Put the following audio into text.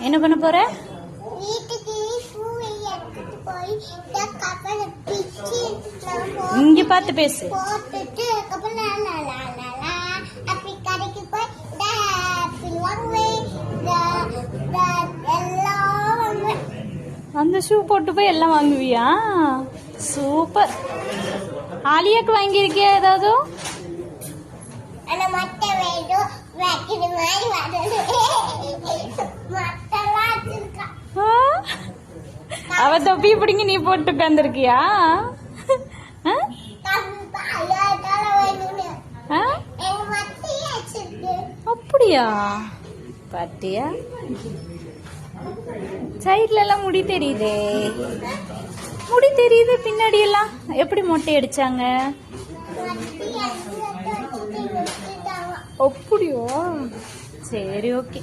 என்ன பண்ண போற? இங்க பார்த்து பேசு. அந்த ஷூ போட்டு போய் எல்லாம் வாங்குவியா? சூப்பர். ஆலியாக்கு வாங்கியிருக்கியா ஏதாவது? அவ தொப்பி பிடிங்க நீ போட்டு உட்காந்துருக்கியா? அப்படியா? பாத்தியா, சைட்ல எல்லாம் முடி தெரியுதே. முடி தெரியுது பின்னாடி எல்லாம். எப்படி மொட்டை அடிச்சாங்க? அப்படியோ? சரி, ஓகே.